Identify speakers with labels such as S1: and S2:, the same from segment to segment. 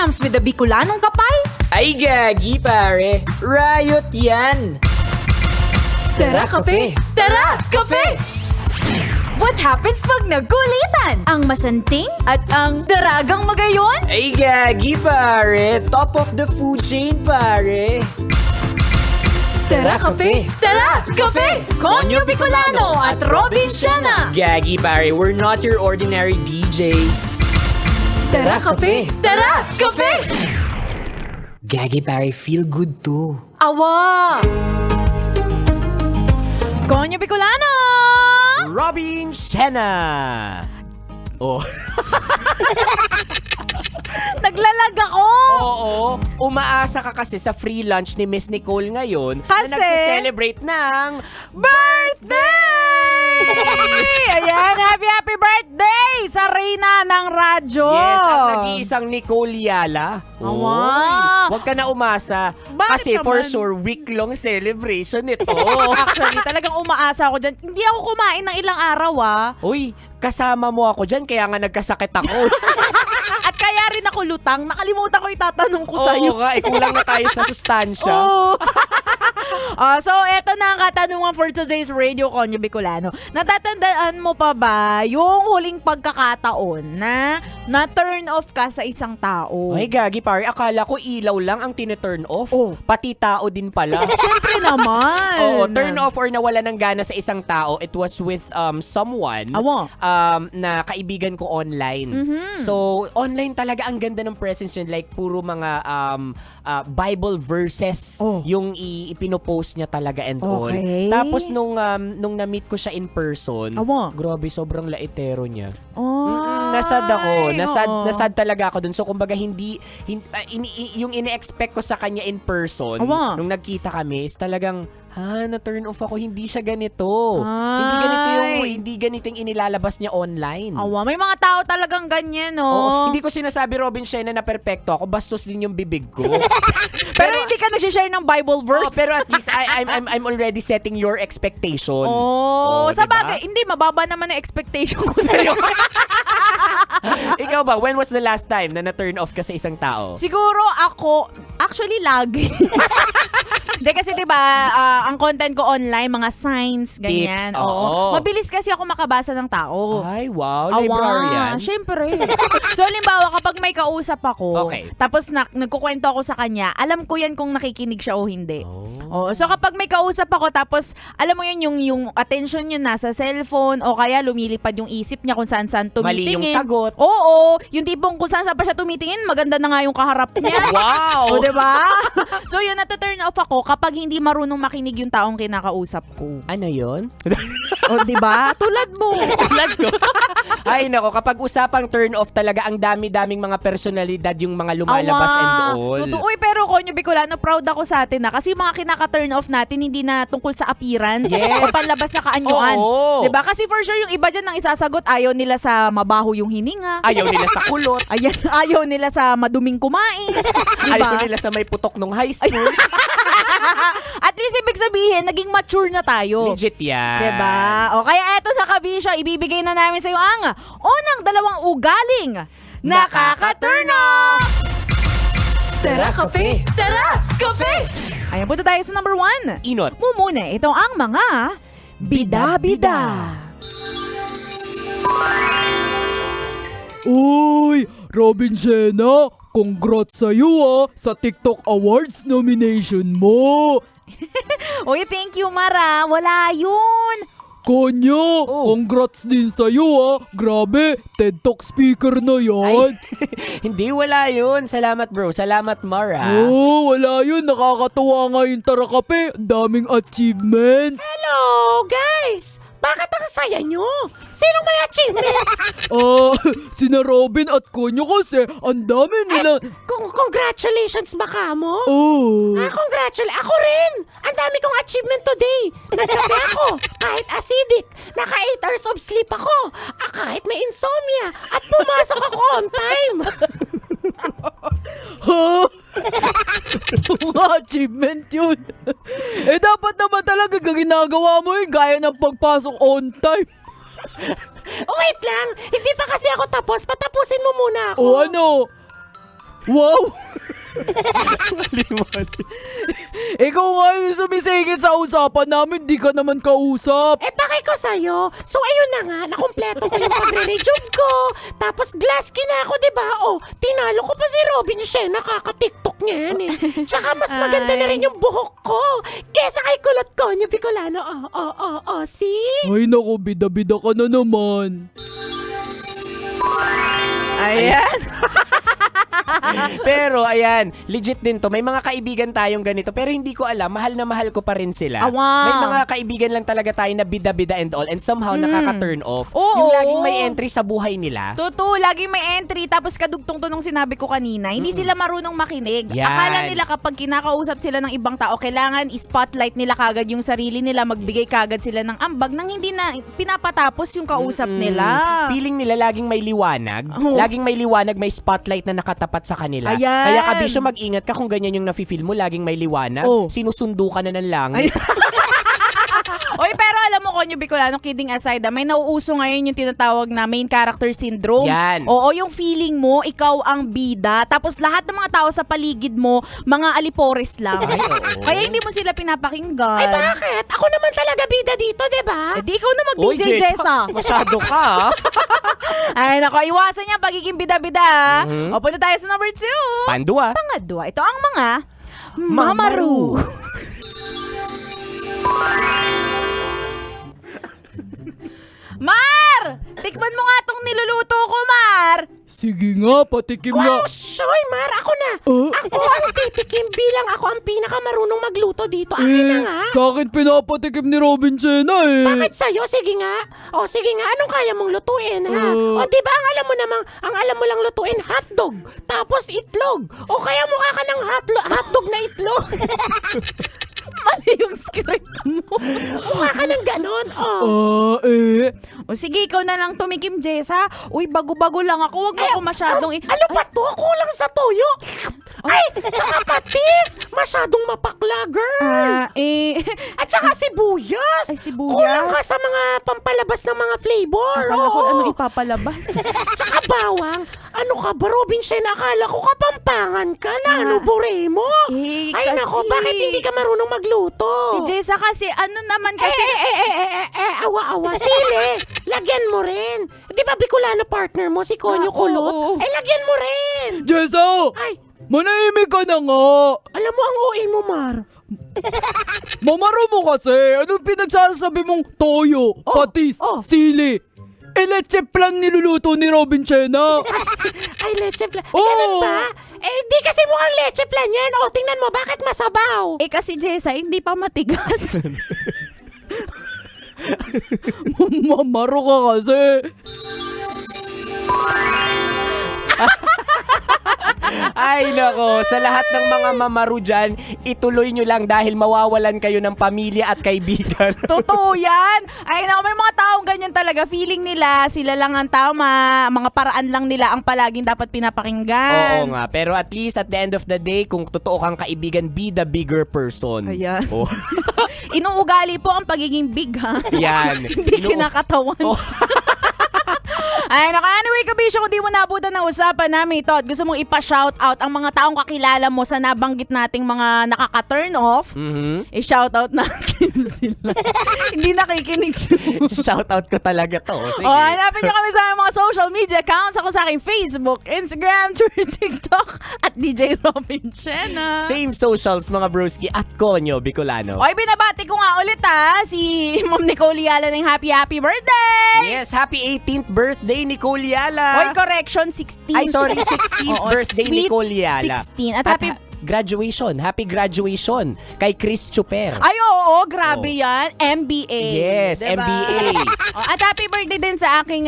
S1: with the Bicolanong kapay?
S2: Ay gagi pare, riot yan!
S1: Tara, kape! Tara, kape! What happens pag nagkulitan? Ang masanting at ang daragang magayon?
S2: Ay gagi pare, top of the food chain pare!
S1: Tara, kape! Tara, kape! Konyo Bicolano at Robin Siena!
S2: Gagi pare, we're not your ordinary DJs.
S1: Tara, kape! Tara, kape!
S2: Gagi pare, feel good too.
S1: Awa! Konyo Bicolano!
S3: Robin Siena! Oh.
S1: Naglalag ako!
S3: Oo, umaasa ka kasi sa free lunch ni Miss Nicole ngayon
S1: Kasi?
S3: na nagse-celebrate ng
S1: Birthday! Ayan, happy birthday sa Reyna ng radyo!
S3: Yes, ang nag-iisang Nicole Yala.
S1: Awa!
S3: Oy, huwag ka na umasa.
S1: Bakit
S3: Kasi for
S1: naman?
S3: sure, week-long celebration ito.
S1: Actually, talagang umaasa ako dyan. Hindi ako kumain ng ilang araw
S3: Uy, kasama mo ako dyan, kaya nga nagkasakit ako.
S1: At kaya rin ako lutang. Nakalimutan ko itatanong ko sa'yo.
S3: Oo nga, kulang na tayo sa sustansya.
S1: Oo. So, eto na ang katanungan for today's Radio Konyo Bicolano. Natatandaan mo pa ba yung huling pagkakataon na turn off ka sa isang tao?
S3: Ay, gagi pare, akala ko ilaw lang ang tine-turn off.
S1: Oh.
S3: Pati tao din pala.
S1: Siyempre naman.
S3: Oo, turn off or nawala ng gana sa isang tao, it was with someone
S1: Awa.
S3: na kaibigan ko online.
S1: Mm-hmm.
S3: So, online talaga ang ganda ng presence yun. Like, puro mga Bible verses
S1: Oh.
S3: yung ipinopost niya talaga and all.
S1: Okay.
S3: Tapos, nung na-meet ko siya in person,
S1: Awa.
S3: grabe, sobrang laitero niya.
S1: Nasad
S3: Nasad ako. Nasad talaga ako dun. So, kumbaga, yung ine-expect ko sa kanya in person,
S1: Awa.
S3: nung nagkita kami, is talagang, na-turn off ako. Hindi siya ganito.
S1: Ay.
S3: Hindi ganito yung inilalabas niya online.
S1: Awa, may mga tao talagang ganyan, no?
S3: Oo, hindi ko sinasabi, Robin Siena, na perpekto ako. Bastos din yung bibig ko.
S1: pero hindi ka nag-share ng Bible verse.
S3: Pero at least, I'm already setting your expectation.
S1: Sa
S3: diba?
S1: bagay, hindi, mababa naman ang expectation ko sa'yo.
S3: Ikaw ba, when was the last time na na-turn off ka sa isang tao?
S1: Siguro ako, actually lagi. Hindi kasi 'di ba, ang content ko online, mga signs, ganyan.
S3: Tips, oo.
S1: Mabilis kasi ako makabasa ng tao.
S3: Ay, wow.
S1: Awa,
S3: Librarian.
S1: syempre. So, halimbawa, kapag may kausap ako,
S3: Okay.
S1: tapos nagkukwento ako sa kanya, alam ko yan kung nakikinig siya o hindi. So, kapag may kausap ako, tapos, alam mo yun, yung attention niya nasa cellphone, o kaya lumilipad yung isip niya kung saan-saan tumitingin.
S3: Mali yung sagot.
S1: Oo, yung tipong kung saan pa siya tumitingin, maganda na nga yung kaharap niya.
S3: Wow!
S1: O, diba? So, yun, nata-turn off ako kapag hindi marunong makinig yung taong kinakausap ko.
S3: Ano yun?
S1: O, diba? Tulad mo.
S3: Tulad ko. Ay, nako, kapag usapang turn off talaga, ang dami-daming mga personalidad yung mga lumalabas and all.
S1: Totoo. Uy, pero Konyo Bicolano, proud ako sa atin na kasi yung mga kinaka-turn off natin hindi na tungkol sa appearance
S3: Yes.
S1: o panlabas na kaanyuan.
S3: Oo.
S1: Diba? Kasi for sure yung iba dyan nang isasagot, ayaw nila sa mabaho yung hininga.
S3: Ayaw nila sa kulot.
S1: Ayan, ayaw nila sa maduming kumain. Diba?
S3: Ayaw nila sa may putok nung high school.
S1: At least ibig sabihin, naging mature na tayo.
S3: Legit yan.
S1: Diba? O kaya eto na kabisyo, ibibigay na namin sa iyo ang unang dalawang ugaling nakaka-turn off!
S2: Tara, kape!
S1: Tara, kape! Ayan, punta tayo sa number 1.
S3: Inot.
S1: Mumuna, ito ang mga bida-bida.
S4: Uy, Robin Siena, congrats sa'yo sa TikTok Awards nomination mo.
S1: Uy, thank you, Mara. Wala yun.
S4: Konyo, congrats din sa'yo Grabe, TED Talk speaker na yan.
S3: Hindi, wala yun. Salamat, bro. Salamat, Mara.
S4: Wala yun. Nakakatuwa nga yung Tara Kape. Ang daming achievements.
S3: Hello, guys! Bakit ang saya nyo? Sinong may achievements?
S4: Sina Robin at Konyo kasi ang dami nila.
S3: Congratulations ba ka mo? Congratulations. Ako rin. Ang dami kong achievement today. Nagkape ako. Kahit acidic. Naka 8 hours of sleep ako. Kahit may insomnia. At pumasok ako on time.
S4: Mga achievement yun. Dapat naman talaga ginagawa mo gaya ng pagpasok on time.
S3: Wait lang. Hindi pa kasi ako tapos. Patapusin mo muna ako.
S4: O ano? Wow! Ikaw nga yung sumisingit sa usapan namin, di ka naman kausap.
S3: Bakit ko sa'yo? So ayun na nga, nakumpleto ko yung pagre-rejuve ko. Tapos glass skin na ako, diba? Tinalo ko pa si Robin Shena, nakaka-tiktok niya yan eh. Tsaka mas maganda na rin yung buhok ko. Kesa kay Kulot Konyo Bicolano. See?
S4: Ay naku, bida-bida ka na naman.
S1: Ayan.
S2: Pero ayan, legit din to. May mga kaibigan tayong ganito pero hindi ko alam, mahal na mahal ko pa rin sila.
S1: Wow.
S2: May mga kaibigan lang talaga tayo na bida-bida and all and somehow nakaka-turn off.
S1: Oo.
S2: Yung laging may entry sa buhay nila.
S1: Totoo, laging may entry. Tapos kadugtong to nung sinabi ko kanina, hindi sila marunong makinig.
S2: Yan.
S1: Akala nila kapag kinakausap sila ng ibang tao, kailangan i-spotlight nila kagad yung sarili nila, magbigay kagad sila ng ambag nang hindi na pinapatapos yung kausap nila.
S2: Feeling nila laging may liwanag.
S1: Oo.
S2: Laging may liwanag, may spotlight na nakatapat sa kanila.
S1: Ayan.
S2: Kaya kabisyo mag-ingat ka kung ganyan yung nafe-feel mo, laging may liwanag.
S1: Oh.
S2: Sinusundo ka na ng langit.
S1: Oy, pero alam mo, Konyo Bicolano, kidding aside, may nauuso ngayon yung tinatawag na main character syndrome.
S2: Yan.
S1: Oo, yung feeling mo, ikaw ang bida, tapos lahat ng mga tao sa paligid mo, mga alipores lang.
S2: Ay, oo.
S1: Kaya hindi mo sila pinapakinggan.
S3: Bakit? Ako naman talaga bida dito, diba?
S1: Eh, di ikaw na mag-DJ, Jessa.
S2: Masyado ka.
S1: Ay, nako, iwasan niya pagiging bida-bida. O, punta tayo sa number 2.
S2: Pandua.
S1: Pangadwa, ito ang mga mamaru. Mar! Tikman mo nga tong niluluto ko, Mar!
S4: Sige nga, patikim
S3: Wow,
S4: nga.
S3: Shoy, Mar, ako na. Ako ang titikim bilang ako ang pinakamarunong magluto dito. Akin na nga.
S4: Sa akin pinapatikim ni Robin Shena eh.
S3: Bakit sa'yo? Sige nga. Sige nga. Anong kaya mong lutuin, ha? Di ba ang alam mo namang, ang alam mo lang lutuin, hotdog. Tapos itlog. O kaya mukha ka ng hotdog na itlog.
S1: Mali yung script mo.
S3: Mukha ka ng ganon.
S1: O sige, ikaw na lang tumikim, Jess, ha? Uy, bago-bago lang ako. Huwag mo ako masyadong...
S3: Ano ba to? Kulang sa toyo. Ay, tsaka patis. Masyadong mapakla, girl. At saka sibuyas.
S1: Ay, sibuyas.
S3: Kulang ka sa mga pampalabas ng mga flavor.
S1: Akala ko
S3: Oo.
S1: ano ipapalabas.
S3: Tsaka bawang. Ano ka ba, Robin Shena? Akala ko kapampangan ka na. Ano, bure mo?
S1: Eh,
S3: Ay,
S1: kasi-
S3: nako, bakit hindi ka marunong magluto?
S1: Jessa, kasi ano naman kasi...
S3: Awa-awa. Sili, lagyan mo rin. Di ba Bicolano partner mo, si Konyo
S1: Oo.
S3: Kulot? Ay, lagyan mo rin.
S4: Jessa!
S3: Ay,
S4: Manahimik ka na nga!
S3: alam mo ang OA mo, Mar.
S4: Mamaro mo kasi! Anong pinagsasabi mong toyo, patis, sili? Leche plan niluluto ni Robin Shena!
S3: Ay, leche flan.
S4: Oo.
S3: Ganun ba? Di kasi mukhang leche flan yan. Tingnan mo, bakit masabaw?
S1: kasi Jessa, hindi pa matigas.
S4: Mamaro ka kasi!
S2: Ay nako, sa lahat ng mga mamaru dyan, ituloy nyo lang dahil mawawalan kayo ng pamilya at kaibigan.
S1: Totoo yan. Ay, naku, may mga taong ganyan talaga. Feeling nila, sila lang ang tama. Mga paraan lang nila ang palaging dapat pinapakinggan.
S2: Oo nga, pero at least at the end of the day, kung totoo kang kaibigan, be the bigger person.
S1: Ayan.
S2: Oh.
S1: Inuugali po ang pagiging big, ha?
S2: Yan.
S1: Hindi kinakatawan.
S2: Oh.
S1: Ay, naka, anyway, kabisyo, kung di mo nabutan ng usapan namin ito at gusto mong ipa-shoutout ang mga taong kakilala mo sa nabanggit nating mga nakaka-turn off, i-shoutout natin sila. Hindi nakikinig.
S2: Shoutout ko talaga to. Sige.
S1: O, hanapin nyo kami sa aming mga social media accounts. Ako sa aking Facebook, Instagram, Twitter, TikTok, at DJ Robin Shena.
S2: Same socials mga broski at Konyo Bicolano.
S1: Oy, binabati ko nga ulit si Ma'am Nicole Yala ng happy birthday!
S2: Yes, happy 18th birthday Nicole Yala.
S1: Oy, correction, 16.
S2: Ay, sorry, 16th
S1: Oo,
S2: birthday
S1: sweet
S2: Nicole Yala.
S1: 16. At happy...
S2: Happy graduation kay Chris Chuper.
S1: Ay, oo, grabe yan. MBA.
S2: Yes,
S1: Diba?
S2: MBA.
S1: At happy birthday din sa aking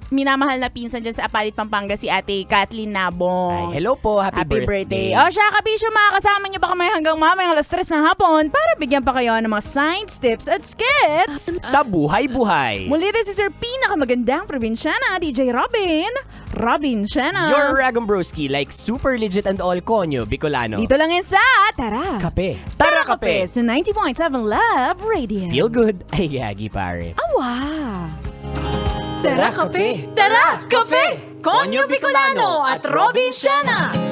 S1: minamahal na pinsan dyan sa Apalit, Pampanga, si Ate Kathleen Nabong.
S2: Ay, hello po, happy birthday.
S1: O siya, kabisyo, makakasama niyo pa kami hanggang mamayang alas 3 ng hapon para bigyan pa kayo ng mga science tips at skits.
S2: Sa buhay-buhay.
S1: Muli rin si Sir Pinakamagandang probinsyana, DJ Robin Shena.
S2: Your Ragam Broski, like super legit and all Konyo Bicolano.
S1: Dito lang yan sa Tara!
S2: Kape. Tara kape.
S1: Sa 90.7 Love Radio.
S2: Feel good. Ay, yagi pare.
S1: Awa!
S2: Tara kape.
S1: Tara, kape! Konyo Bicolano at Robin Shena!